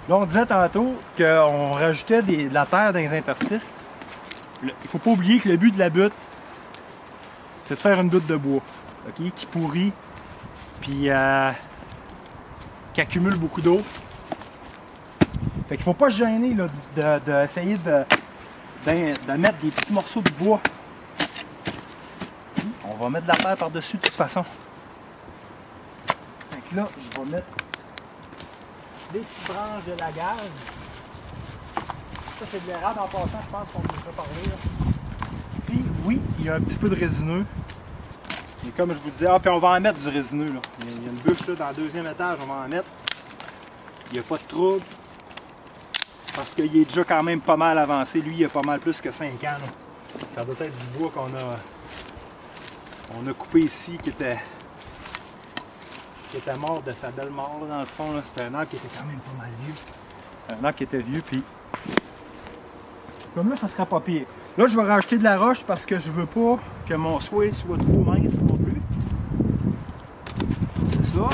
Là, on disait tantôt qu'on rajoutait de la terre dans les interstices. Il ne faut pas oublier que le but de la butte, c'est de faire une butte de bois, okay, qui pourrit, puis qui accumule beaucoup d'eau. Fait qu'il ne faut pas se gêner d'essayer de mettre des petits morceaux de bois. On va mettre de la terre par-dessus de toute façon. Fait que là, je vais mettre des petites branches de la gage. Ça, c'est de l'érable en passant, je pense qu'on peut déjà parler. Là. Puis, oui, il y a un petit peu de résineux. Et comme je vous disais, puis on va en mettre du résineux. Là. Il y a une bûche là, dans le deuxième étage, on va en mettre. Il n'y a pas de trouble. Parce qu'il est déjà quand même pas mal avancé. Lui, il a pas mal plus que 5 ans. Là. Ça doit être du bois qu'on a coupé ici, qui était mort de sa belle mort. Là, dans le fond, c'était un arbre qui était quand même pas mal vieux. C'est un arbre qui était vieux, puis comme là, ça sera pas pire. Là, je vais rajouter de la roche parce que je veux pas que mon swale soit trop mince non plus. C'est ça.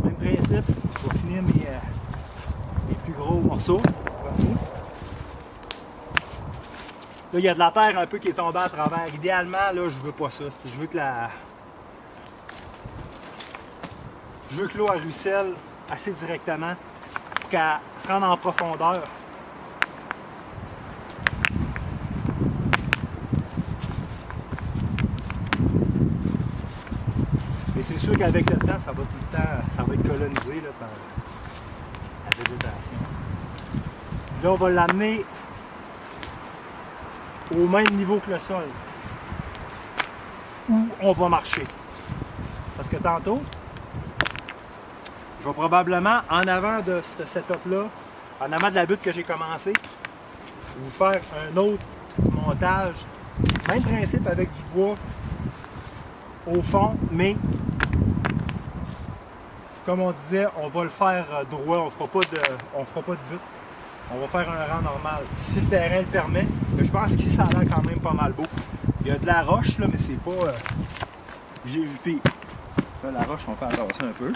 Même principe, je vais finir mes plus gros morceaux. Là, il y a de la terre un peu qui est tombée à travers. Idéalement, là, je veux pas ça. Je veux que l'eau ruisselle assez directement pour qu'elle se rende en profondeur. Et c'est sûr qu'avec le temps, ça va tout le temps, ça va être colonisé là, par la végétation. Là, on va l'amener au même niveau que le sol, où on va marcher. Parce que tantôt, je vais probablement, en avant de ce setup-là, en avant de la butte que j'ai commencé, vous faire un autre montage. Même principe avec du bois au fond, mais comme on disait, on va le faire droit, on ne fera pas de butte. On va faire un rang normal. Si le terrain le permet, mais je pense que ça a l'air quand même pas mal beau. Il y a de la roche, là, mais c'est pas... Puis là, la roche, on peut avancer un peu.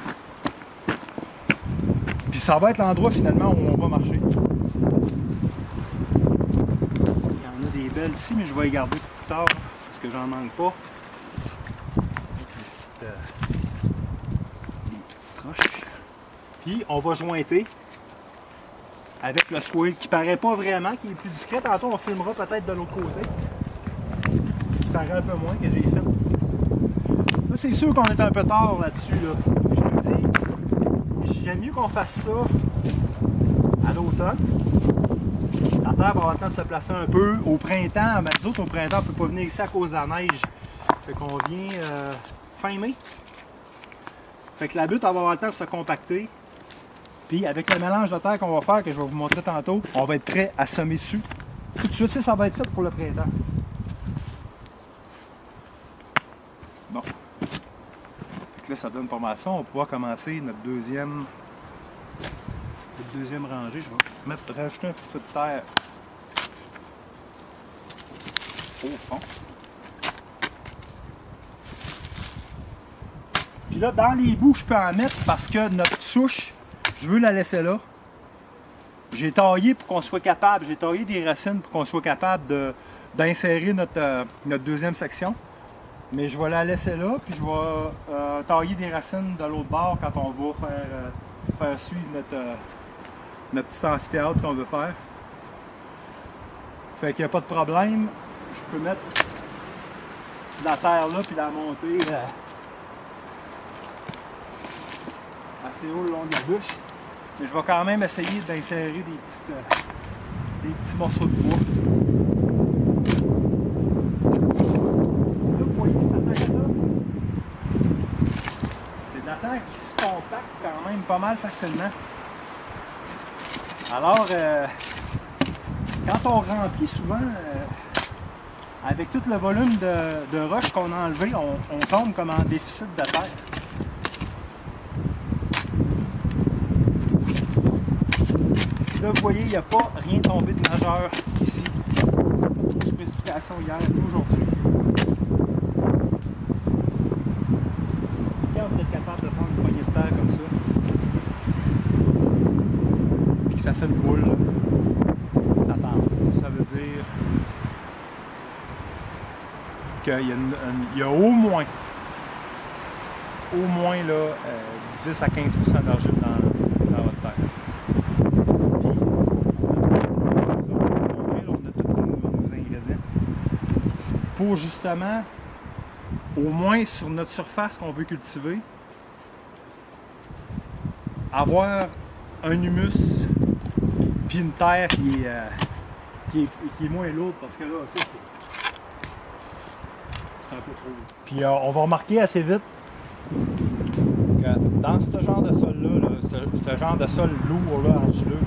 Puis ça va être l'endroit finalement où on va marcher. Il y en a des belles ici, mais je vais les garder pour plus tard, parce que j'en manque pas. Des petites roches. Puis on va jointer avec le swale qui paraît pas vraiment, qui est plus discret. Tantôt on filmera peut-être de l'autre côté. Qui paraît un peu moins que j'ai fait. Là c'est sûr qu'on est un peu tard là-dessus. Là. Je me dis, j'aime mieux qu'on fasse ça à l'automne. La terre va avoir le temps de se placer un peu. Au printemps, ben, nous autres au printemps on peut pas venir ici à cause de la neige. Fait qu'on vient fin mai. Fait que la butte va avoir le temps de se compacter. Puis avec le mélange de terre qu'on va faire, que je vais vous montrer tantôt, on va être prêt à semer dessus. Tout de suite, ça va être fait pour le printemps. Bon. Fait que là, ça donne pas mal ça. On va pouvoir commencer notre deuxième rangée. Je vais rajouter un petit peu de terre au fond. Puis là, dans les bouts, je peux en mettre parce que notre souche, je veux la laisser là. J'ai taillé pour qu'on soit capable, j'ai taillé des racines pour qu'on soit capable d'insérer notre deuxième section. Mais je vais la laisser là, puis je vais tailler des racines de l'autre bord quand on va faire suivre notre petit amphithéâtre qu'on veut faire. Fait qu'il n'y a pas de problème. Je peux mettre de la terre là, puis la monter assez haut le long de la bûche. Mais je vais quand même essayer d'insérer des petits morceaux de bois. Là, vous voyez cette terre-là? C'est de la terre qui se compacte quand même pas mal facilement. Alors, quand on remplit souvent, avec tout le volume de roche qu'on a enlevé, on tombe comme en déficit de terre. Là, vous voyez, il n'y a pas rien tombé de majeur ici. Pas de précipitation hier et aujourd'hui. Quand vous êtes capable de prendre une poignée de terre comme ça, ça fait une boule, là, ça part. Ça veut dire qu'il y a au moins là, 10 à 15% d'argile dans votre terre. Puis, on a tous nos ingrédients. Pour justement, au moins sur notre surface qu'on veut cultiver, avoir un humus puis une terre qui est moins lourde, parce que là, ça, c'est un peu trop lourd. Puis on va remarquer assez vite que dans ce genre de sol-là, ce genre de sol lourd, là, argileux,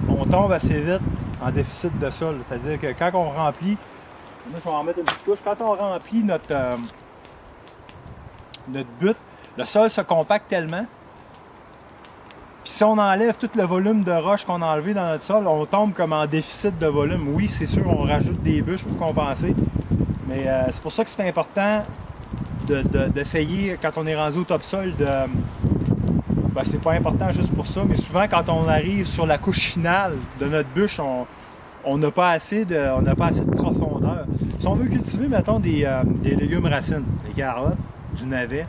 on tombe assez vite en déficit de sol. C'est-à-dire que quand on remplit, moi je vais en mettre une petite couche, quand on remplit notre butte, le sol se compacte tellement. Puis si on enlève tout le volume de roche qu'on a enlevé dans notre sol, on tombe comme en déficit de volume. Oui, c'est sûr, on rajoute des bûches pour compenser. Mais c'est pour ça que c'est important d'essayer, quand on est rendu au topsol, ben, c'est pas important juste pour ça, mais souvent quand on arrive sur la couche finale de notre bûche, on n'a pas assez de profondeur. Si on veut cultiver, mettons, des légumes racines, des carottes, du navet,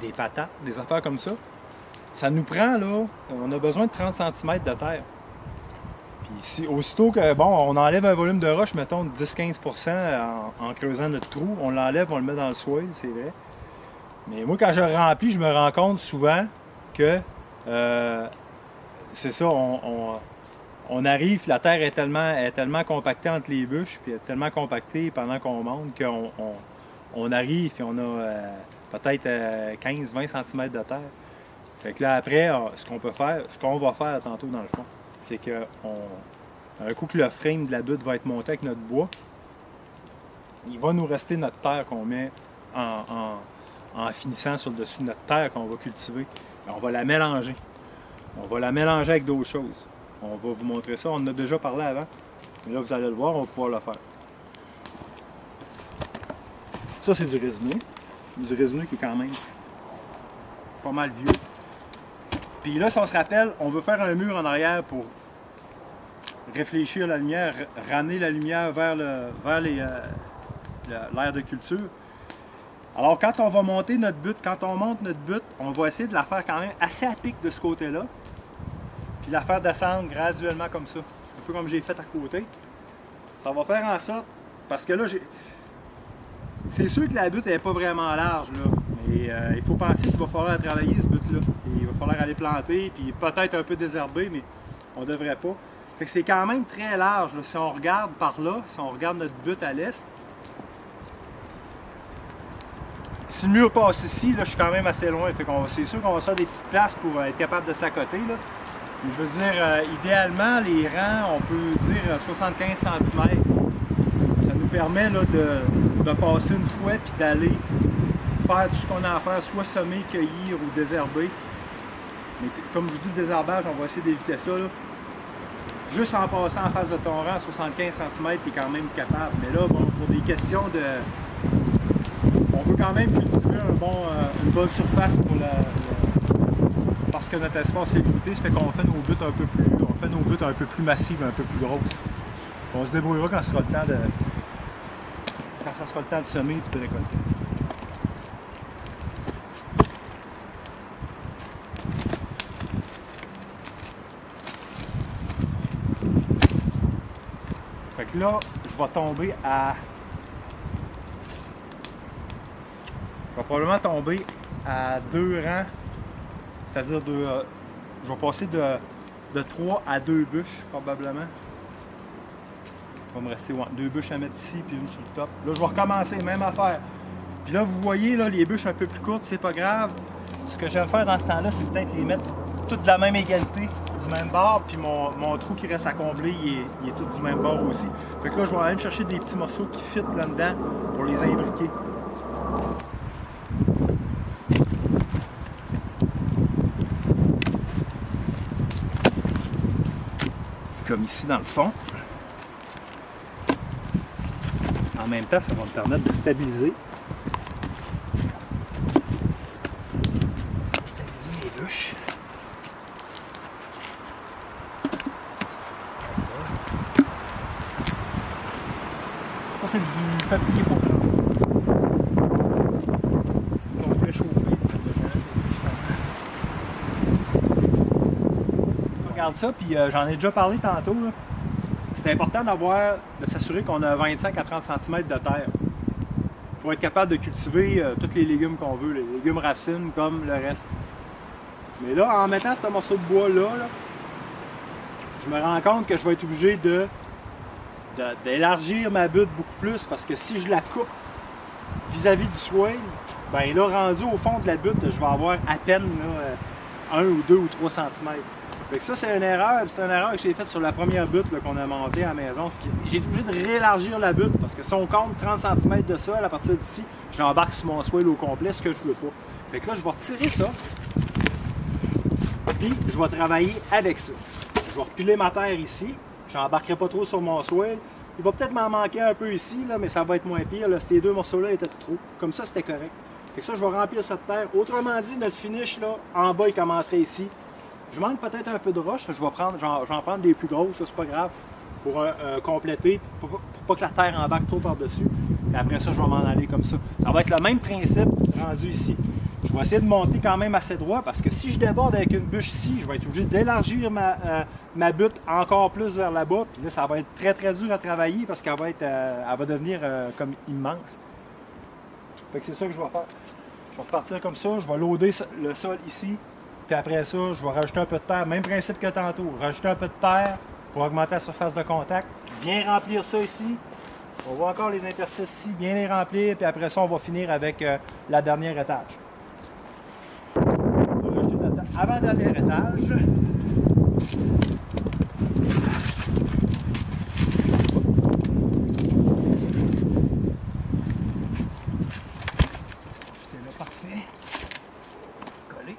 des patates, des affaires comme ça, ça nous prend, là, on a besoin de 30 cm de terre. Puis aussitôt que, bon, on enlève un volume de roche, mettons, de 10-15% en creusant notre trou, on l'enlève, on le met dans le soil, c'est vrai. Mais moi, quand je remplis, je me rends compte souvent que, c'est ça, on arrive, la terre est tellement compactée entre les bûches, puis elle est tellement compactée pendant qu'on monte, qu'on arrive, puis on a peut-être 15-20 cm de terre. Fait que là, après, ce qu'on va faire tantôt dans le fond, c'est que un coup que le frame de la butte va être monté avec notre bois, il va nous rester notre terre qu'on met en finissant sur le dessus de notre terre qu'on va cultiver. On va la mélanger. On va la mélanger avec d'autres choses. On va vous montrer ça. On en a déjà parlé avant. Mais là, vous allez le voir, on va pouvoir le faire. Ça, c'est du résineux. Du résineux qui est quand même pas mal vieux. Puis là, si on se rappelle, on veut faire un mur en arrière pour réfléchir la lumière, ramener la lumière vers l'aire de culture. Alors, quand on va monter notre butte, quand on monte notre butte, on va essayer de la faire quand même assez à pic de ce côté-là, puis la faire descendre graduellement comme ça, un peu comme j'ai fait à côté. Ça va faire en sorte, parce que là, c'est sûr que la butte n'est pas vraiment large, là. Et il faut penser qu'il va falloir travailler ce but-là. Il va falloir aller planter, puis peut-être un peu désherber, mais on ne devrait pas. Fait que c'est quand même très large. Là. Si on regarde par là, si on regarde notre but à l'est, si le mur passe ici, là, je suis quand même assez loin. Fait qu'on c'est sûr qu'on va faire des petites places pour être capable de s'accoter. Je veux dire, idéalement, les rangs, on peut dire 75 cm. Ça nous permet là, de passer une fois puis d'aller faire tout ce qu'on a à faire, soit semer, cueillir ou désherber. Mais comme je vous dis, le désherbage, on va essayer d'éviter ça. Là. Juste en passant en face de ton rang à 75 cm, tu es quand même capable. Mais là, bon, pour des questions de... On veut quand même cultiver une bonne surface pour parce que notre espace est limité, ça fait qu'on fait nos buttes un peu plus massives, un peu plus grosses. On se débrouillera quand ça sera le temps de semer et de récolter. Fait que là, je vais tomber à... Je vais probablement tomber à 2 rangs, c'est-à-dire je vais passer de 3 à 2 bûches, probablement. Il va me rester 2 bûches à mettre ici, puis une sur le top. Là, je vais recommencer, même affaire. Puis là, vous voyez, là, les bûches un peu plus courtes, c'est pas grave. Ce que j'aime faire dans ce temps-là, c'est peut-être les mettre toutes de la même égalité, du même bord, puis mon trou qui reste à combler, il est tout du même bord aussi. Fait que là, je vais aller me chercher des petits morceaux qui fit là-dedans pour les imbriquer. Comme ici dans le fond. En même temps, ça va me permettre de stabiliser les bûches. c'est du papier faux. On peut chauffer. Regarde ça, puis j'en ai déjà parlé tantôt. C'est important de s'assurer qu'on a 25 à 30 cm de terre pour être capable de cultiver tous les légumes qu'on veut, les légumes racines comme le reste. Mais là, en mettant ce morceau de bois-là, je me rends compte que je vais être obligé d'élargir ma butte beaucoup plus parce que si je la coupe vis-à-vis du swale, ben là, rendu au fond de la butte, je vais avoir à peine 1 ou 2 ou 3 cm. Fait que ça, c'est une erreur. C'est une erreur que j'ai faite sur la première butte qu'on a montée à la maison. J'ai été obligé de réélargir la butte parce que si on compte 30 cm de sol à partir d'ici, j'embarque sur mon swale au complet, ce que je veux pas. Fait que là, je vais retirer ça. Puis, je vais travailler avec ça. Je vais repiler ma terre ici. Je n'embarquerai pas trop sur mon swale. Il va peut-être m'en manquer un peu ici, là, mais ça va être moins pire. Là, ces deux morceaux-là étaient trop. Comme ça, c'était correct. Fait que ça, je vais remplir cette terre. Autrement dit, notre finish, là, en bas, il commencerait ici. Je manque peut-être un peu de roche. Je vais en prendre des plus grosses, ça, c'est pas grave. Pour compléter, pour pas que la terre embarque trop par-dessus. Et après ça, je vais m'en aller comme ça. Ça va être le même principe rendu ici. Je vais essayer de monter quand même assez droit parce que si je déborde avec une bûche ici, je vais être obligé d'élargir ma butte encore plus vers là-bas. Puis là, ça va être très très dur à travailler parce qu'elle va, elle va devenir comme immense. Fait que c'est ça que je vais faire. Je vais repartir comme ça, je vais loader le sol ici. Puis après ça, je vais rajouter un peu de terre. Même principe que tantôt. Rajouter un peu de terre pour augmenter la surface de contact. Bien remplir ça ici. On voit encore les interstices ici, bien les remplir. Puis après ça, on va finir avec la dernière étage. On va rajouter notre avant-dernier étage. C'était là, parfait. Coller.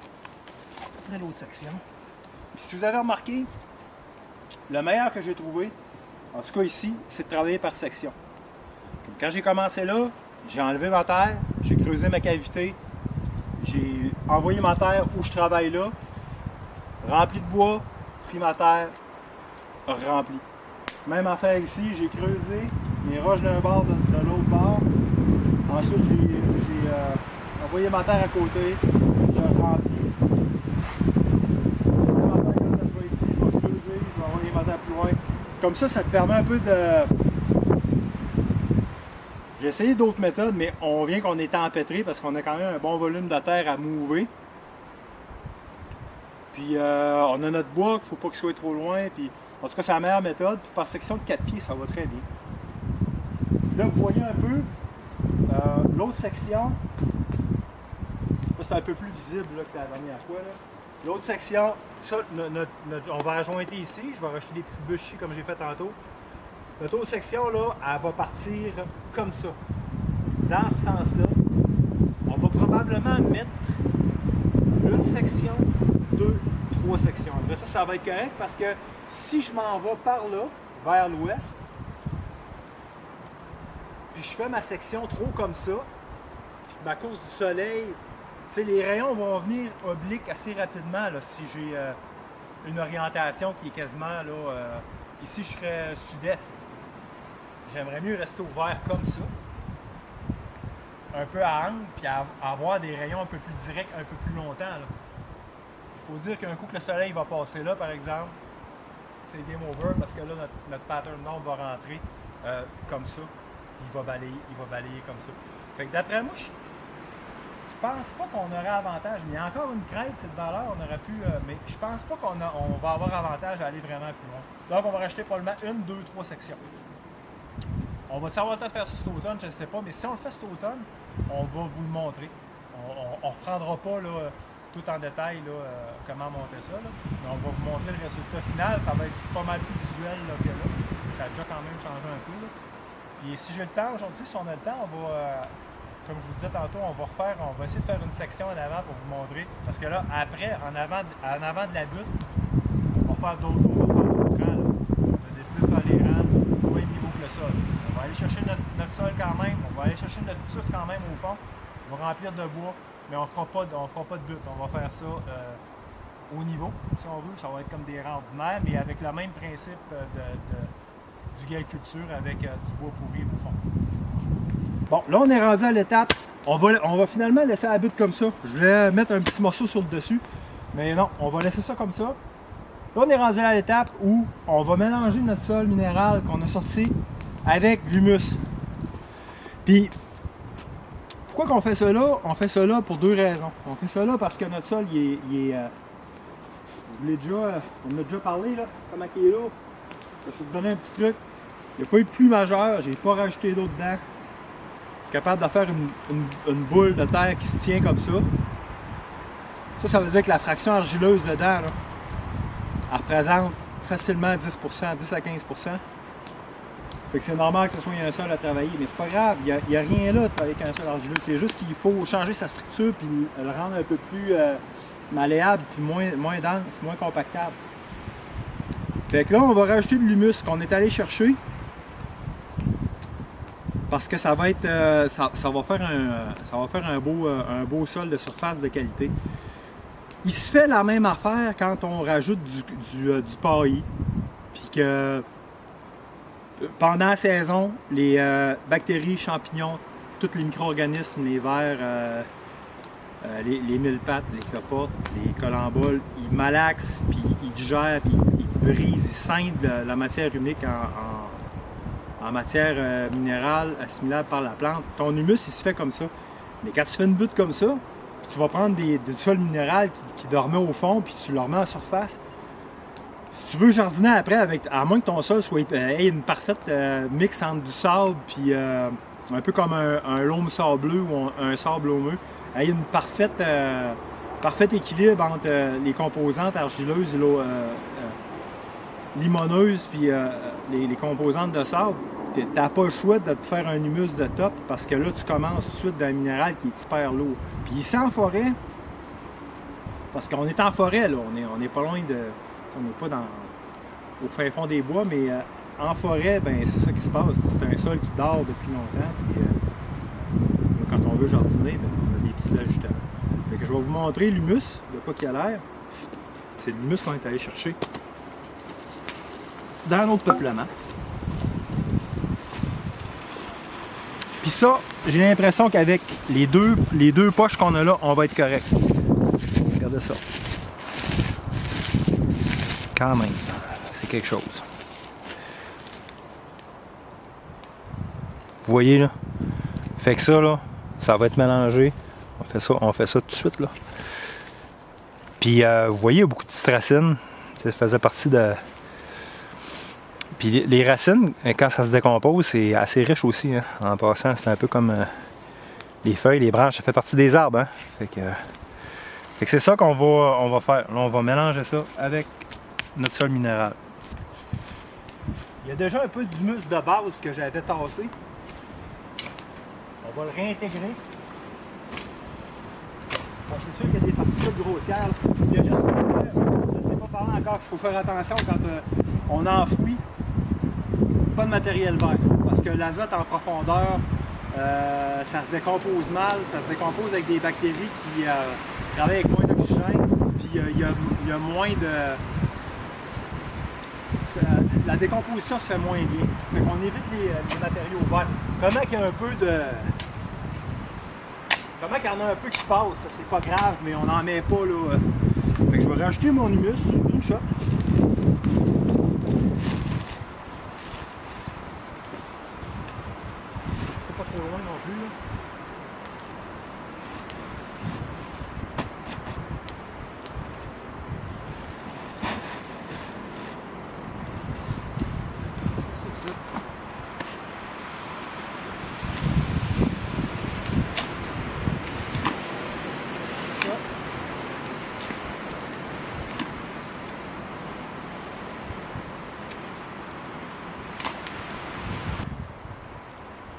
Après l'autre section. Puis si vous avez remarqué, le meilleur que j'ai trouvé, en tout cas ici, c'est de travailler par section. Quand j'ai commencé là, j'ai enlevé ma terre, j'ai creusé ma cavité, j'ai envoyé ma terre où je travaille là, rempli de bois, pris ma terre, rempli. Même affaire ici, j'ai creusé mes roches d'un bord, de l'autre bord. Ensuite, j'ai envoyé ma terre à côté, j'ai rempli. Je vais ici, je vais creuser, je vais envoyer ma terre plus loin. Comme ça, ça te permet un peu de... J'ai essayé d'autres méthodes, mais on vient qu'on est empêtré parce qu'on a quand même un bon volume de terre à mouver. Puis on a notre bois, il ne faut pas qu'il soit trop loin. Puis, en tout cas, c'est la meilleure méthode. Puis par section de 4 pieds, ça va très bien. Là, vous voyez un peu l'autre section. C'est un peu plus visible là, que la dernière fois. L'autre section, ça, on va rejointer ici. Je vais rajouter des petites bûches ici comme j'ai fait tantôt. Notre autre section, là, elle va partir comme ça. Dans ce sens-là, on va probablement mettre une section, 2, 3 sections. Après ça, ça va être correct parce que si je m'en vais par là, vers l'ouest, puis je fais ma section trop comme ça, puis ma course du soleil, tu sais, les rayons vont venir obliques assez rapidement là, si j'ai une orientation qui est quasiment là. Ici, je serais sud-est. J'aimerais mieux rester ouvert comme ça, un peu à angle, puis avoir des rayons un peu plus directs, un peu plus longtemps. Il faut dire qu'un coup que le soleil va passer là, par exemple, c'est game over parce que là, notre pattern nord va rentrer comme ça. Il va balayer comme ça. Fait que d'après moi, je pense pas qu'on aurait avantage. Il y a encore une crête, cette valeur, on aurait pu, mais je pense pas qu'on va avoir avantage à aller vraiment plus loin. Donc, on va rajouter probablement 1, 2, 3 sections. On va savoir peut-être faire ça cet automne, je ne sais pas, mais si on le fait cet automne, on va vous le montrer. On ne reprendra pas là, tout en détail là, comment monter ça, là. Mais on va vous montrer le résultat final. Ça va être pas mal plus visuel là, que là. Ça a déjà quand même changé un peu. Là. Puis si j'ai le temps aujourd'hui, si on a le temps, on va, comme je vous disais tantôt, on va essayer de faire une section en avant pour vous montrer. Parce que là, après, en avant de la butte, on va faire d'autres rangs. On va décider de faire les rangs au même niveau que le sol. On va aller chercher notre sol quand même, on va aller chercher notre tuf quand même au fond. On va remplir de bois, mais on ne fera pas de butte. On va faire ça au niveau, si on veut. Ça va être comme des rangs ordinaires, mais avec le même principe du galculture avec du bois pourri au fond. Bon, là on est rendu à l'étape. On va finalement laisser la butte comme ça. Je vais mettre un petit morceau sur le dessus. Mais non, on va laisser ça comme ça. Là on est rendu à l'étape où on va mélanger notre sol minéral qu'on a sorti avec l'humus. Puis, pourquoi qu'on fait ça là? On fait ça là pour deux raisons. On fait ça là parce que notre sol, on en a déjà parlé, là, comment il est là. Je vais vous donner un petit truc. Il n'y a pas eu de pluie majeure, j'ai pas rajouté d'eau dedans. Je suis capable de faire une boule de terre qui se tient comme ça. Ça veut dire que la fraction argileuse dedans, là, elle représente facilement 10%, 10 à 15%. Fait que c'est normal que ce soit un sol à travailler, mais c'est pas grave, il n'y a rien là de travailler avec un sol argileux. C'est juste qu'il faut changer sa structure puis le rendre un peu plus malléable puis moins dense, moins compactable. Fait que là, on va rajouter de l'humus qu'on est allé chercher parce que ça va être, ça va faire un beau sol de surface de qualité. Il se fait la même affaire quand on rajoute du paillis, puis que pendant la saison, les bactéries, champignons, tous les micro-organismes, les vers, les mille-pattes, les cloportes, les colamboles, ils malaxent, puis ils digèrent, puis ils brisent, ils scindent la matière humique en matière minérale assimilable par la plante. Ton humus, il se fait comme ça. Mais quand tu fais une butte comme ça, puis tu vas prendre du sol minéral qui dormait au fond, puis tu le remets en surface. Si tu veux jardiner après, à moins que ton sol ait une parfaite mix entre du sable, puis un peu comme un loam sableux ou un sable laumeux, ait une parfait équilibre entre les composantes argileuses et limoneuses, puis les composantes de sable, tu n'as pas le choix de te faire un humus de top, parce que là, tu commences tout de suite d'un minéral qui est hyper lourd. Puis ici en forêt, parce qu'on est en forêt, là, on est pas loin de... On n'est pas au fin fond des bois, mais en forêt, ben c'est ça qui se passe. C'est un sol qui dort depuis longtemps. Puis, quand on veut jardiner, ben, on a des petits ajustements. Fait que je vais vous montrer l'humus, de quoi qu'il a l'air. C'est l'humus qu'on est allé chercher dans notre peuplement. Puis ça, j'ai l'impression qu'avec les deux poches qu'on a là, on va être correct. Regardez ça. Quand même, c'est quelque chose. Vous voyez là? Fait que ça là, ça va être mélangé. On fait ça tout de suite là. Puis vous voyez, il y a beaucoup de petites racines. Ça faisait partie de... Puis les racines, quand ça se décompose, c'est assez riche aussi. Hein. En passant, c'est un peu comme les feuilles, les branches, ça fait partie des arbres. Hein. Fait que c'est ça qu'on va faire. Là, on va mélanger ça avec notre sol minéral. Il y a déjà un peu d'humus de base que j'avais tassé. On va le réintégrer. Bon, c'est sûr qu'il y a des particules grossières. Il y a juste, je ne sais pas parler encore, il faut faire attention quand on enfouit. Pas de matériel vert. Parce que l'azote en profondeur, ça se décompose mal. Ça se décompose avec des bactéries qui travaillent avec moins d'oxygène. Puis il y a moins de... La décomposition se fait moins bien. Fait qu'on évite les matériaux verts. Comment qu'il y a un peu de... Comment qu'il y en a un peu qui passe, c'est pas grave, mais on n'en met pas là. Fait que je vais rajouter mon humus d'une shot. C'est pas trop loin non plus là.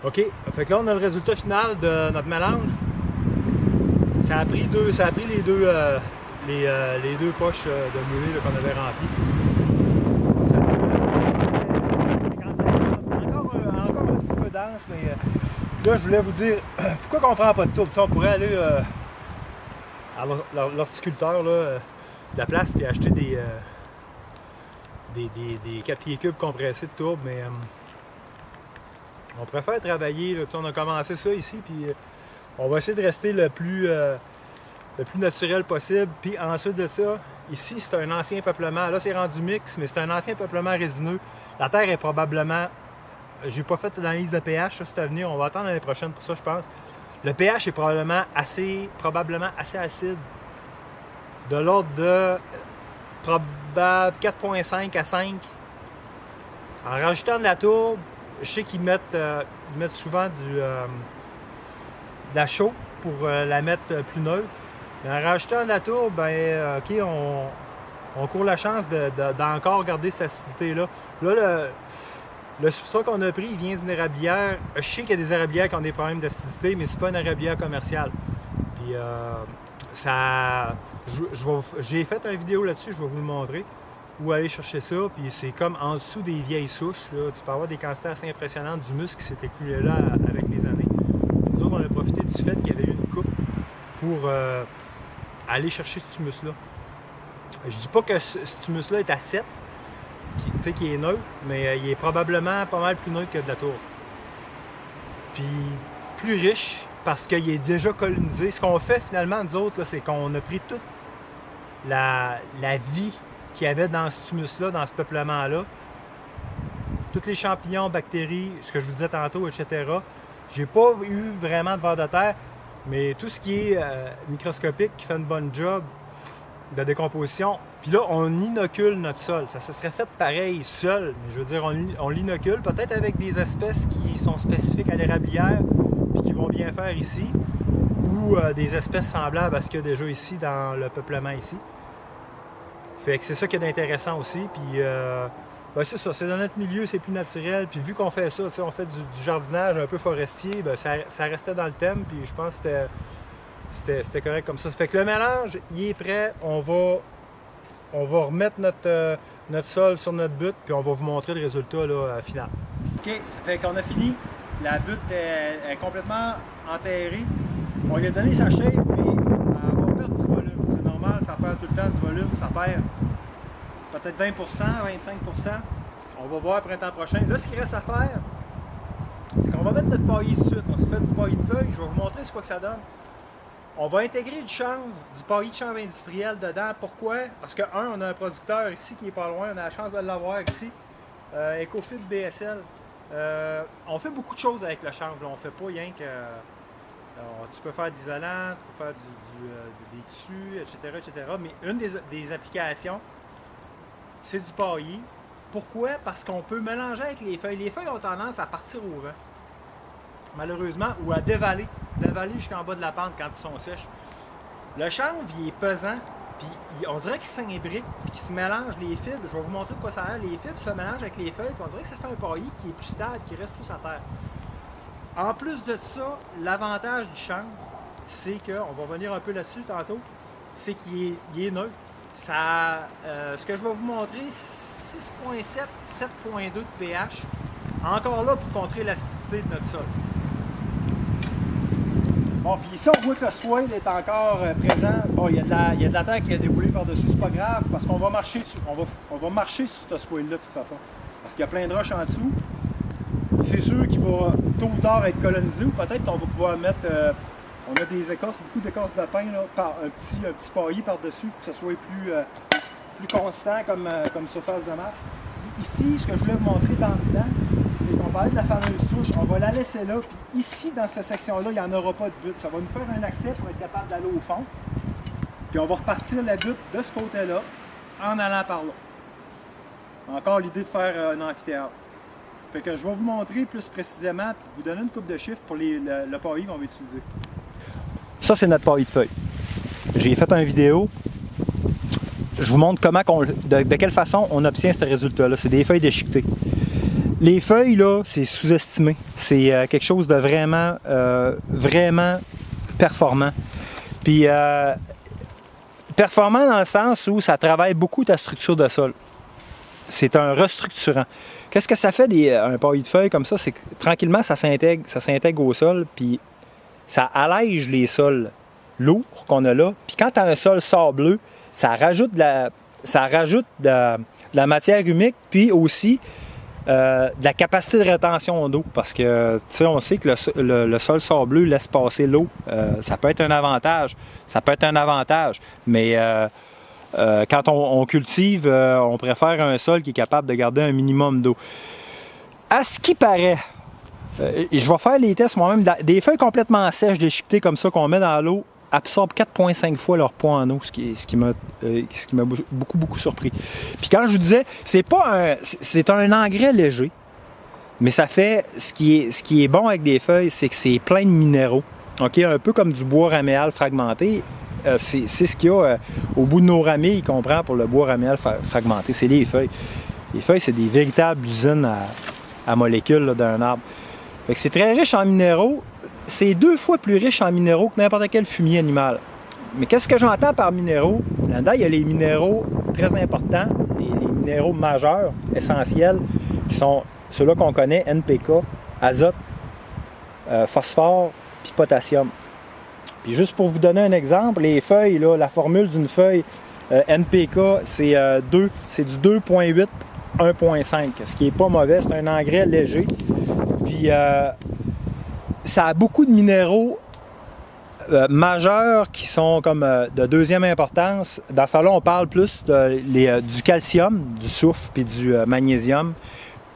OK, fait que là on a le résultat final de notre mélange. Ça a pris les deux poches de moulée qu'on avait remplies. Ça encore un petit peu dense, mais là je voulais vous dire pourquoi on prend pas de tourbe. On pourrait aller à l'horticulteur de la place puis acheter des 4 pieds cubes compressés de tourbe, mais On préfère travailler, là, on a commencé ça ici, puis on va essayer de rester le plus naturel possible. Puis ensuite de ça, ici c'est un ancien peuplement. Là c'est rendu mix, mais c'est un ancien peuplement résineux. La terre est probablement, j'ai pas fait d'analyse de pH, ça c'est à venir, on va attendre l'année prochaine pour ça je pense. Le pH est probablement assez acide, de l'ordre de probable 4,5 à 5. En rajoutant de la tourbe, je sais qu'ils mettent souvent de la chaux pour la mettre plus neutre. Mais en rajoutant de la tourbe, ben, OK, on court la chance d'encore garder cette acidité-là. Là, le substrat qu'on a pris, il vient d'une érablière. Je sais qu'il y a des érablières qui ont des problèmes d'acidité, mais c'est pas une érablière commerciale. Puis j'ai fait une vidéo là-dessus, je vais vous le montrer. Où aller chercher ça, puis c'est comme en dessous des vieilles souches. Là. Tu peux avoir des quantités assez impressionnantes d'humus qui s'est écoulé là avec les années. Nous autres, on a profité du fait qu'il y avait eu une coupe pour aller chercher cet humus-là. Je dis pas que cet humus-là est à 7, qui est neutre, mais il est probablement pas mal plus neutre que de la tourbe. Puis plus riche, parce qu'il est déjà colonisé. Ce qu'on fait finalement, nous autres, c'est qu'on a pris toute la vie qu'il y avait dans ce humus-là, dans ce peuplement-là. Tous les champignons, bactéries, ce que je vous disais tantôt, etc. J'ai pas eu vraiment de vers de terre, mais tout ce qui est microscopique, qui fait une bonne job de décomposition. Puis là, on inocule notre sol. Ça se serait fait pareil seul, mais je veux dire, on l'inocule peut-être avec des espèces qui sont spécifiques à l'érablière, puis qui vont bien faire ici, ou des espèces semblables à ce qu'il y a déjà ici dans le peuplement ici. Fait que c'est ça qui est intéressant aussi. Puis ben c'est ça, c'est dans notre milieu, c'est plus naturel. Puis vu qu'on fait ça, on fait du jardinage un peu forestier, ben ça restait dans le thème. Puis je pense que c'était correct comme ça. Fait que le mélange, il est prêt. On va remettre notre sol sur notre butte, puis on va vous montrer le résultat là, final. OK, ça fait qu'on a fini. La butte est complètement enterrée. On lui a donné sa shape, mais ça va perdre du volume. C'est normal, ça perd tout le temps du volume, ça perd peut-être 20 25 %. On va voir printemps prochain. Là, ce qu'il reste à faire, c'est qu'on va mettre notre paillis de suite. On s'est fait du paillis de feuilles, je vais vous montrer ce que ça donne. On va intégrer du chanvre, du paillis de chanvre industriel dedans. Pourquoi? Parce que, on a un producteur ici qui est pas loin, on a la chance de l'avoir ici. Ecofib BSL. On fait beaucoup de choses avec le chanvre. Là. On fait pas rien que... tu peux faire d'isolant, tu peux faire des tissus, etc. Mais une des applications, c'est du paillis. Pourquoi? Parce qu'on peut mélanger avec les feuilles. Les feuilles ont tendance à partir au vent, malheureusement, ou à dévaler jusqu'en bas de la pente quand ils sont sèches. Le chanvre, il est pesant, puis on dirait qu'il s'imbrique, puis qu'il se mélange les fibres. Je vais vous montrer de quoi ça a l'air. Les fibres se mélangent avec les feuilles, puis on dirait que ça fait un paillis qui est plus stable, qui reste plus à terre. En plus de ça, l'avantage du chanvre, c'est que, on va revenir un peu là-dessus tantôt, c'est qu'il est neutre. Ça, ce que je vais vous montrer, 6,7, 7,2 de pH, encore là pour contrer l'acidité de notre sol. Bon, puis ici on voit que le soil est encore présent. Bon, il y a de la terre qui a déboulé par-dessus, c'est pas grave, parce qu'on va marcher sur, on va marcher sur ce soil-là de toute façon. Parce qu'il y a plein de roches en dessous. C'est sûr qu'il va tôt ou tard être colonisé, ou peut-être qu'on va pouvoir mettre, on a des écorces, beaucoup d'écorces de pin, là, un petit paillis par-dessus pour que ce soit plus constant comme surface de marche. Ici, ce que je voulais vous montrer dans le temps, c'est qu'on parlait de la fameuse souche, on va la laisser là, puis ici, dans cette section-là, il n'y en aura pas de butte. Ça va nous faire un accès pour être capable d'aller au fond. Puis on va repartir la butte de ce côté-là, en allant par là. Encore l'idée de faire un amphithéâtre. Fait que je vais vous montrer plus précisément, puis vous donner une coupe de chiffres pour le paillis qu'on va utiliser. Ça, c'est notre paillis de feuilles. J'ai fait une vidéo. Je vous montre de quelle façon on obtient ce résultat-là. C'est des feuilles déchiquetées. Les feuilles, là, c'est sous-estimé. C'est quelque chose de vraiment performant. Puis, performant dans le sens où ça travaille beaucoup ta structure de sol. C'est un restructurant. Qu'est-ce que ça fait un paillis de feuilles comme ça? C'est que tranquillement, ça s'intègre au sol, puis ça allège les sols lourds qu'on a là. Puis quand tu as un sol sableux, ça rajoute de la matière humique, puis aussi de la capacité de rétention d'eau, parce que on sait que le sol sableux laisse passer l'eau. Ça peut être un avantage, mais quand on cultive, on préfère un sol qui est capable de garder un minimum d'eau. À ce qui paraît, je vais faire les tests moi-même, des feuilles complètement sèches, déchiquetées comme ça, qu'on met dans l'eau, absorbent 4,5 fois leur poids en eau, ce qui m'a beaucoup surpris. Puis quand je vous disais, c'est un engrais léger, mais ça fait, ce qui est bon avec des feuilles, c'est que c'est plein de minéraux. Okay? Un peu comme du bois raméal fragmenté, c'est ce qu'il y a au bout de nos ramilles qu'on prend pour le bois raméal fragmenté, c'est les feuilles. Les feuilles, c'est des véritables usines à molécules d'un arbre. Fait que c'est très riche en minéraux. C'est 2 fois plus riche en minéraux que n'importe quel fumier animal. Mais qu'est-ce que j'entends par minéraux? Là-dedans, il y a les minéraux très importants, les minéraux majeurs, essentiels, qui sont ceux-là qu'on connaît, NPK, azote, phosphore, puis potassium. Puis juste pour vous donner un exemple, les feuilles, là, la formule d'une feuille NPK, c'est du 2,8, 1,5. Ce qui n'est pas mauvais, c'est un engrais léger. Puis ça a beaucoup de minéraux majeurs qui sont comme de deuxième importance. Dans ça là, on parle plus du calcium, du soufre, puis du magnésium.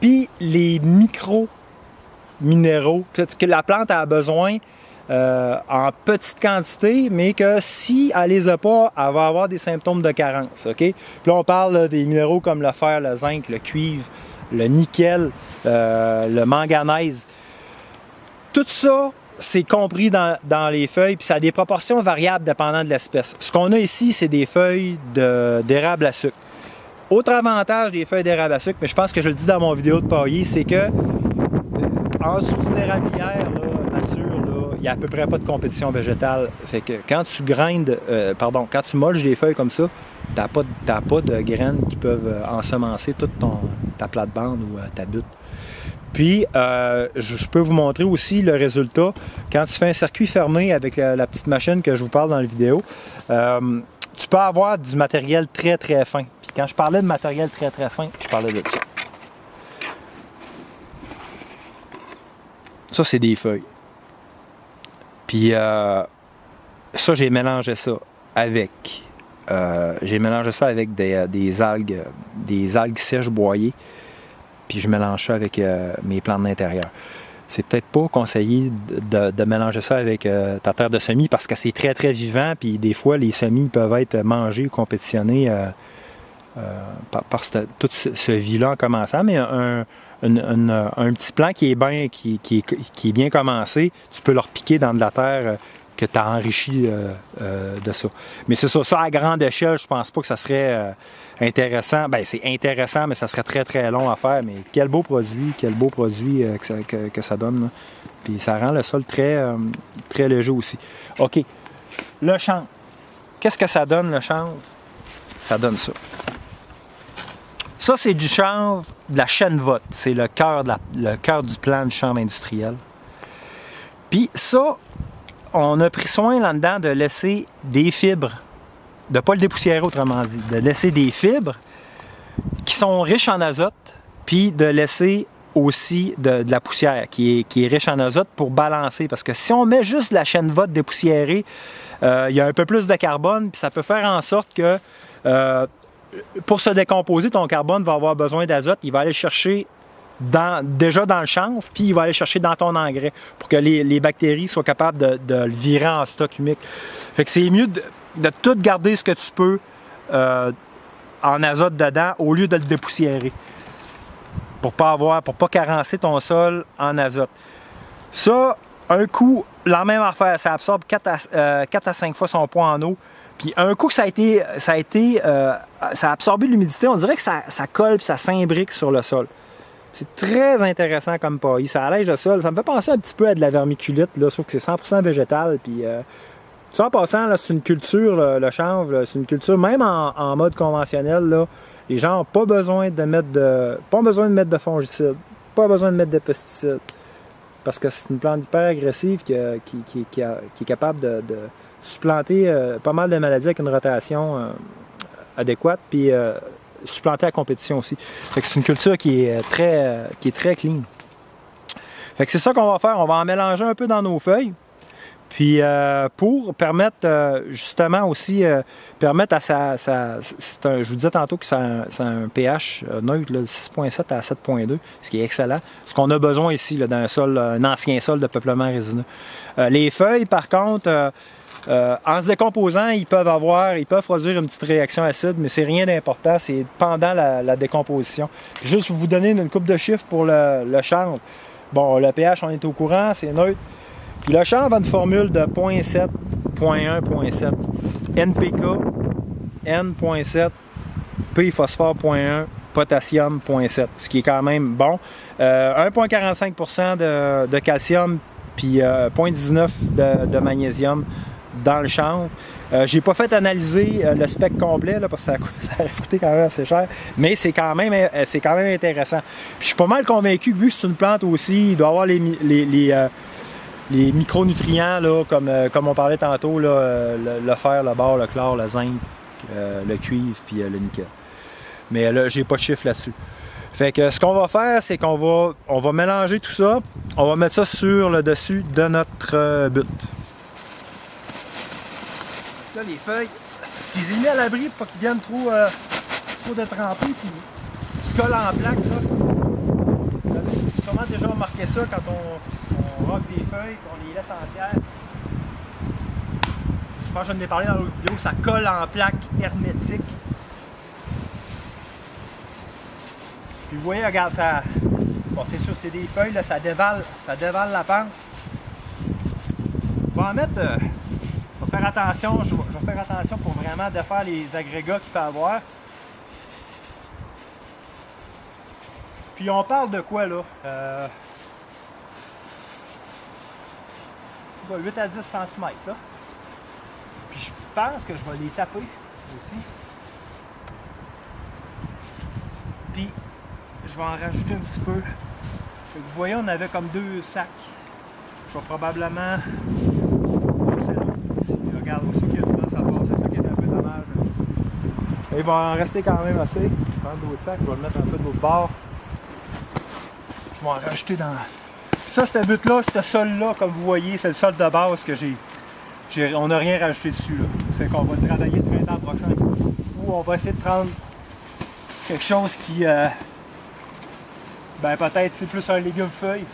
Puis les micro-minéraux que la plante a besoin en petite quantité, mais que si elle les a pas, elle va avoir des symptômes de carence. Okay? Puis là, on parle des minéraux comme le fer, le zinc, le cuivre, le nickel, le manganèse. Tout ça, c'est compris dans les feuilles, puis ça a des proportions variables dépendant de l'espèce. Ce qu'on a ici, c'est des feuilles d'érable à sucre. Autre avantage des feuilles d'érable à sucre, mais je pense que je le dis dans mon vidéo de pailler, c'est que en dessous d'une érablière nature, il n'y a à peu près pas de compétition végétale. Fait que quand tu quand tu molges des feuilles comme ça, t'as pas de graines qui peuvent ensemencer toute ta plate-bande ou ta butte. Puis, je peux vous montrer aussi le résultat. Quand tu fais un circuit fermé avec la petite machine que je vous parle dans la vidéo, tu peux avoir du matériel très, très fin. Puis quand je parlais de matériel très, très fin, je parlais de ça. Ça, c'est des feuilles. Puis, ça, j'ai mélangé ça avec... des algues sèches broyées. Puis je mélange ça avec mes plantes d'intérieur. C'est peut-être pas conseillé de mélanger ça avec ta terre de semis parce que c'est très très vivant, puis des fois les semis peuvent être mangés ou compétitionnés par tout ce vie-là en commençant, mais un petit plant qui est bien commencé, tu peux leur piquer dans de la terre que tu as enrichi de ça. Mais c'est ça à grande échelle, je pense pas que ça serait intéressant. Bien, c'est intéressant, mais ça serait très très long à faire. Mais quel beau produit que ça donne. Là. Puis ça rend le sol très, très léger aussi. OK. Le chanvre. Qu'est-ce que ça donne, le chanvre? Ça donne ça. Ça, c'est du chanvre de la chènevotte. C'est le cœur du plan de chanvre industriel. Puis ça, on a pris soin là-dedans de laisser des fibres, de ne pas le dépoussiérer autrement dit, de laisser des fibres qui sont riches en azote, puis de laisser aussi de la poussière qui est riche en azote pour balancer. Parce que si on met juste de la chènevotte dépoussiérée, il y a un peu plus de carbone, puis ça peut faire en sorte que pour se décomposer, ton carbone va avoir besoin d'azote, il va aller chercher déjà dans le chanvre, puis il va aller chercher dans ton engrais pour que les bactéries soient capables de le virer en stock humique. Fait que c'est mieux de tout garder ce que tu peux en azote dedans au lieu de le dépoussiérer pour pas carencer ton sol en azote. Ça, un coup, la même affaire, ça absorbe 4 à 5 fois son poids en eau. Puis un coup que ça a absorbé l'humidité, on dirait que ça colle et ça s'imbrique sur le sol. C'est très intéressant comme paillis. Ça allège le sol. Ça me fait penser un petit peu à de la vermiculite, là, sauf que c'est 100% végétal. Puis, ça en passant, là, c'est une culture, le chanvre. C'est une culture, même en mode conventionnel, là, les gens n'ont pas besoin de mettre de fongicides, pas besoin de mettre de pesticides. Parce que c'est une plante hyper agressive qui est capable de supplanter pas mal de maladies avec une rotation adéquate. Puis supplanter la compétition aussi. Fait que c'est une culture qui est très clean. Fait que c'est ça qu'on va faire. On va en mélanger un peu dans nos feuilles. Puis pour permettre justement aussi, permettre à je vous disais tantôt que c'est un pH neutre, de 6,7 à 7,2, ce qui est excellent. Ce qu'on a besoin ici là, d'un sol, un ancien sol de peuplement résineux. Les feuilles, par contre, en se décomposant, ils peuvent produire une petite réaction acide, mais c'est rien d'important, c'est pendant la décomposition. Juste vous donner une coupe de chiffres pour le chanvre. Bon, le pH, on est au courant, c'est neutre. Puis le chanvre a une formule de 0,7, 0,1, 0,7, NPK, N,7, P phosphore 0,1, potassium 0,7, ce qui est quand même bon. 1,45% de calcium, puis 0,19 de magnésium dans le chanvre. J'ai pas fait analyser le spectre complet là, parce que ça a coûté quand même assez cher, mais c'est quand même intéressant. Puis je suis pas mal convaincu que vu que c'est une plante aussi, il doit avoir les micronutrients, là, comme on parlait tantôt, là, le fer, le bore, le chlore, le zinc, le cuivre, puis le nickel. Mais là, j'ai pas de chiffre là-dessus. Fait que ce qu'on va faire, c'est qu'on va mélanger tout ça. On va mettre ça sur le dessus de notre butte. Là, les feuilles, je les ai mis à l'abri pour pas qu'ils viennent trop détrempés, puis qu'ils collent en plaque. Là. Vous avez sûrement déjà remarqué ça quand on rock des feuilles, qu'on les laisse entières. Je pense que je n'en ai parlé dans l'autre vidéo, ça colle en plaque hermétique. Puis vous voyez, regarde, ça. Bon, c'est sûr, c'est des feuilles, là, ça dévale la pente. Je vais en mettre. Je vais faire attention, je vais faire attention pour vraiment défaire les agrégats qu'il peut y avoir. Puis on parle de quoi là? 8 à 10 cm là. Puis je pense que je vais les taper aussi. Puis je vais en rajouter un petit peu. Vous voyez, on avait comme 2 sacs. Je vais probablement. Regarde aussi qu'il y a du vent, ça passe, c'est ça qui est un peu dommage. Il va en rester quand même assez. Je vais prendre d'autres sacs, je vais le mettre un peu de l'autre bord. Je vais en rajouter dans. Puis ça, cette butte-là, ce sol-là, comme vous voyez, c'est le sol de base que on n'a rien rajouté dessus. Là. Fait qu'on va travailler le printemps prochain. Ou on va essayer de prendre quelque chose qui. Ben peut-être c'est plus un légume feuille.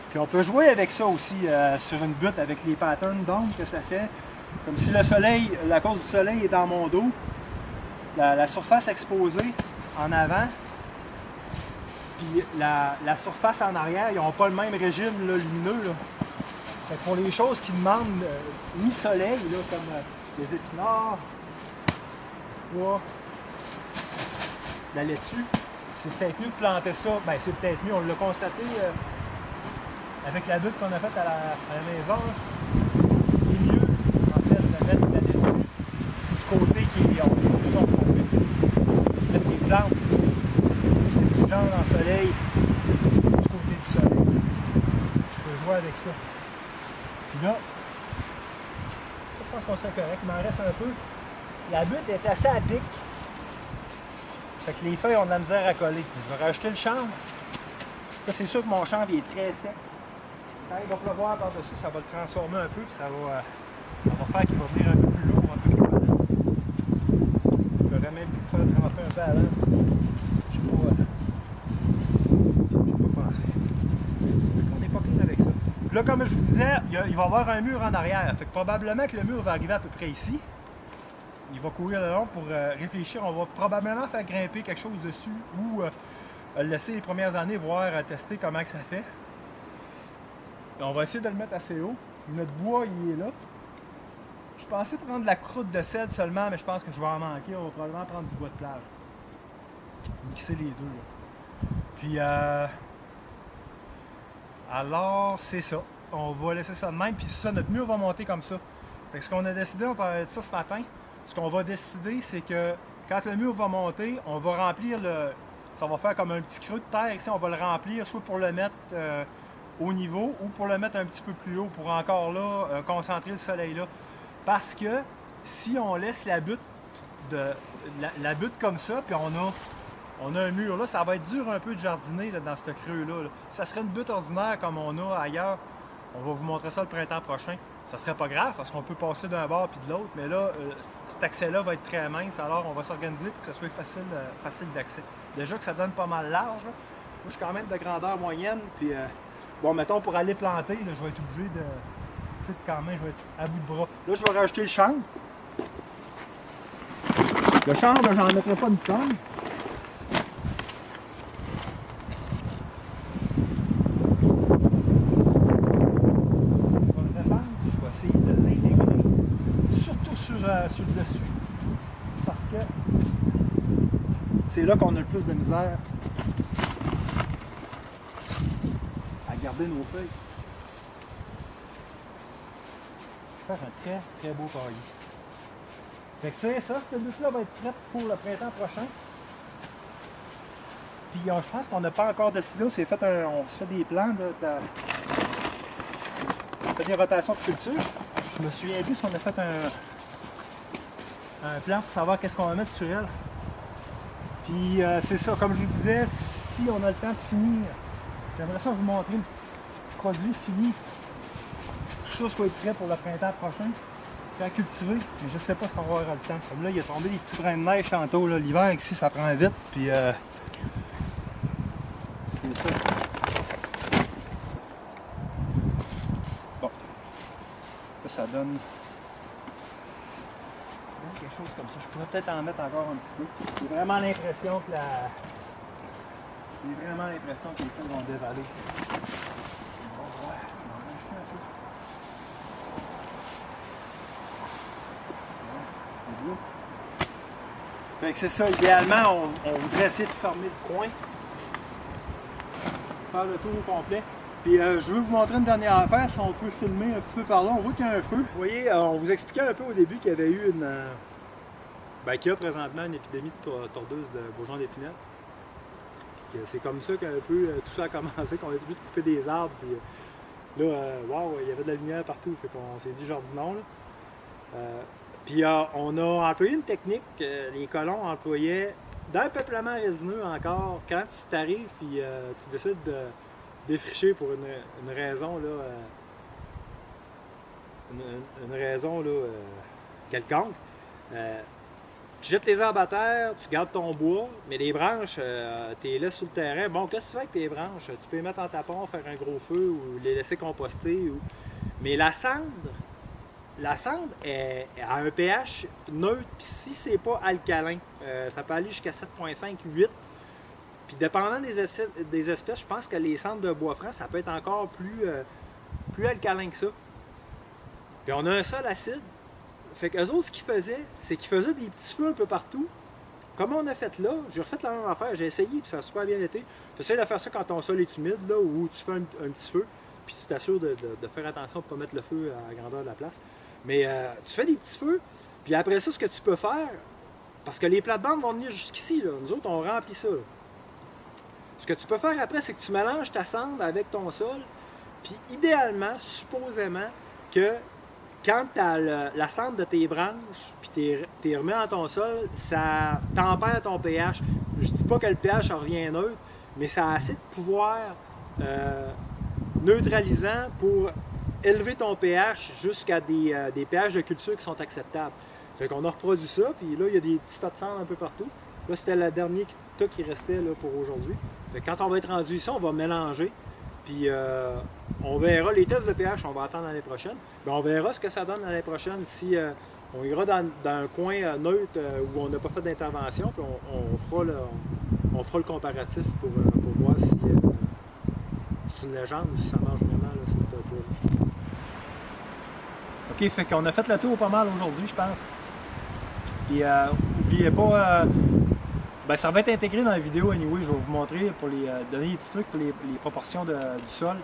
Puis on peut jouer avec ça aussi sur une butte avec les patterns d'ombre que ça fait. Comme si le soleil, la cause du soleil est dans mon dos, la surface exposée en avant, puis la surface en arrière, ils n'ont pas le même régime là, lumineux. Là. Fait que pour les choses qui demandent mi-soleil, là, comme les épinards, la laitue, c'est peut-être mieux de planter ça. Ben c'est peut-être mieux, on l'a constaté. Avec la butte qu'on a faite à la maison, c'est mieux en fait de mettre la laitue du côté qui est déjà tombé. Mettre les plantes, c'est du genre dans le soleil, du côté du soleil. Je peux jouer avec ça. Puis là, je pense qu'on serait correct, il m'en reste un peu. La butte est assez à pic. Fait que les feuilles ont de la misère à coller. Je vais rajouter le chanvre. Là, c'est sûr que mon chanvre il est très sec. Quand il va pleuvoir par-dessus, ça va le transformer un peu, puis ça va faire qu'il va venir un peu plus lourd, un peu plus malin. J'aurais même pu le faire tremper un peu avant. Je sais pas penser. On n'est pas clean avec ça. Puis là, comme je vous disais, il va y avoir un mur en arrière. Fait que probablement que le mur va arriver à peu près ici. Il va courir le long pour réfléchir. On va probablement faire grimper quelque chose dessus ou le laisser les premières années, voir, tester comment que ça fait. On va essayer de le mettre assez haut. Notre bois, il est là. Je pensais prendre de la croûte de cèdre seulement, mais je pense que je vais en manquer. On va probablement prendre du bois de plage. Mixer les deux. Là. Puis, alors, c'est ça. On va laisser ça de même. Puis, c'est ça, notre mur va monter comme ça. Fait que ce qu'on a décidé, on parlait de ça ce matin. Ce qu'on va décider, c'est que quand le mur va monter, on va remplir le. Ça va faire comme un petit creux de terre ici. On va le remplir soit pour le mettre. Au niveau ou pour le mettre un petit peu plus haut pour encore là concentrer le soleil là. Parce que si on laisse la butte, la butte comme ça, puis on a un mur là, ça va être dur un peu de jardiner là, dans ce creux-là. Là. Si ça serait une butte ordinaire comme on a ailleurs, on va vous montrer ça le printemps prochain. Ça serait pas grave parce qu'on peut passer d'un bord puis de l'autre, mais là, cet accès-là va être très mince, alors on va s'organiser pour que ça soit facile d'accès. Déjà que ça donne pas mal large, là. Moi je suis quand même de grandeur moyenne, puis bon, mettons pour aller planter, là, je vais être obligé de. Tu sais, quand même, je vais être à bout de bras. Là, je vais rajouter le chanvre. Le chanvre, j'en mettrai pas une tonne. Sur le dessus parce que c'est là qu'on a le plus de misère à garder nos feuilles. Je vais faire un très très beau cahier. Fait que c'est ça, cette lutte là va être prête pour le printemps prochain. Puis je pense qu'on n'a pas encore décidé, on se fait des plans on fait des rotations de culture. Je me souviens plus si on a fait un plan pour savoir qu'est-ce qu'on va mettre sur elle. Puis c'est ça, comme je vous disais, si on a le temps de finir, j'aimerais ça vous montrer le produit fini. Tout ça soit prêt pour le printemps prochain. Puis à cultiver, mais je sais pas si on va avoir le temps. Comme là, il a tombé des petits brins de neige tantôt. L'hiver ici, ça prend vite. Puis c'est ça. Bon. Là, ça donne quelque chose comme ça. Je pourrais peut-être en mettre encore un petit peu. J'ai vraiment l'impression que les feuilles vont dévaler. On va voir. On va en rajouter un peu. Fait que c'est ça, idéalement, on voudrait essayer de fermer le coin. Faire le tour au complet. Puis je veux vous montrer une dernière affaire, si on peut filmer un petit peu par là. On voit qu'il y a un feu. Vous voyez, on vous expliquait un peu au début qu'il y avait eu qu'il y a présentement une épidémie de tordeuse de bourgeons d'épinette. C'est comme ça qu'un peu tout ça a commencé, qu'on a obligé de couper des arbres. Puis là, wow, il y avait de la lumière partout. Fait qu'on s'est dit jardinons. Là. Puis on a employé une technique que les colons employaient dans le peuplement résineux encore. Quand tu t'arrives puis tu décides de défricher pour une raison là, une raison là, quelconque, tu jettes tes arbres à terre, tu gardes ton bois, mais les branches, tu les laisses sur le terrain. Bon, qu'est-ce que tu fais avec tes branches? Tu peux les mettre en tapon, faire un gros feu ou les laisser composter. Mais la cendre a un pH neutre, puis si c'est pas alcalin, ça peut aller jusqu'à 7,5, 8. Puis dépendant des espèces, je pense que les cendres de bois franc, ça peut être encore plus alcalin que ça. Puis on a un sol acide. Fait qu'eux autres, ce qu'ils faisaient, c'est qu'ils faisaient des petits feux un peu partout. Comme on a fait là, j'ai refait la même affaire, j'ai essayé, puis ça a super bien été. Tu essaies de faire ça quand ton sol est humide, là, où tu fais un petit feu, puis tu t'assures de faire attention pour ne pas mettre le feu à la grandeur de la place. Mais tu fais des petits feux, puis après ça, ce que tu peux faire, parce que les plates-bandes vont venir jusqu'ici, là. Nous autres, on remplit ça. Là. Ce que tu peux faire après, c'est que tu mélanges ta cendre avec ton sol, puis idéalement, supposément, que quand tu as la cendre de tes branches, puis tu les remets dans ton sol, ça tempère ton pH. Je dis pas que le pH revient neutre, mais ça a assez de pouvoir neutralisant pour élever ton pH jusqu'à des pH de culture qui sont acceptables. Fait qu'on a reproduit ça, puis là, il y a des petits tas de cendre un peu partout. Là, c'était le dernier tas qui restait là, pour aujourd'hui. Fait que quand on va être rendu ici, on va mélanger. Puis on verra les tests de pH, on va attendre l'année prochaine. Bien, on verra ce que ça donne l'année prochaine si on ira dans un coin neutre où on n'a pas fait d'intervention, puis on fera le comparatif pour voir si c'est une légende ou si ça marche vraiment là, cette méthode-là. OK, fait qu'on a fait le tour pas mal aujourd'hui, je pense. Puis n'oubliez pas, ça va être intégré dans la vidéo anyway, je vais vous montrer pour donner des petits trucs pour les proportions du sol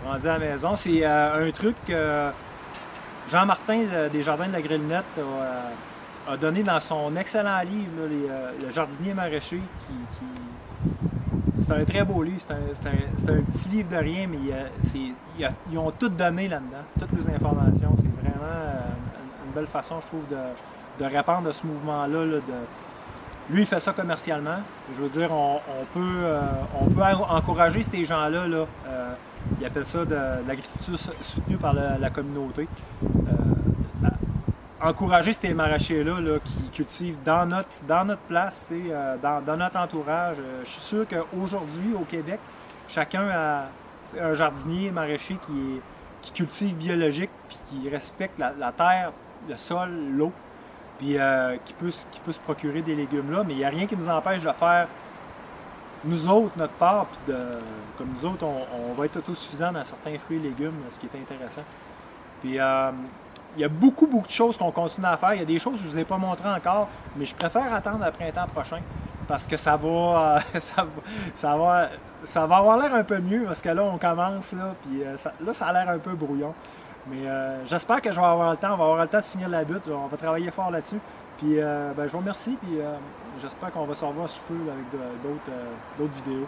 rendu à la maison. C'est un truc que Jean-Martin des Jardins de la Grillenette a donné dans son excellent livre, là, Le jardinier maraîcher. C'est un très beau livre, c'est un petit livre de rien, mais ils ont tout donné là-dedans, toutes les informations. C'est vraiment une une belle façon, je trouve, de répandre ce mouvement-là. Là, lui, il fait ça commercialement. Je veux dire, on peut encourager ces gens-là. Là, ils appellent ça de l'agriculture soutenue par la communauté. Encourager ces maraîchers-là là, qui cultivent dans notre place, dans notre entourage. Je suis sûr qu'aujourd'hui, au Québec, chacun a un jardinier maraîcher qui cultive biologique puis qui respecte la terre, le sol, l'eau, puis qui peut se procurer des légumes là, mais il n'y a rien qui nous empêche de faire nous autres notre part, puis comme nous autres, on va être autosuffisants dans certains fruits et légumes, ce qui est intéressant. Puis il y a beaucoup de choses qu'on continue à faire. Il y a des choses que je ne vous ai pas montrées encore, mais je préfère attendre le printemps prochain parce que ça va avoir l'air un peu mieux parce que là, on commence, là, puis ça a l'air un peu brouillon. Mais j'espère que je vais avoir le temps. On va avoir le temps de finir la butte. On va travailler fort là-dessus. Puis je vous remercie, puis j'espère qu'on va se revoir sous peu avec d'autres vidéos.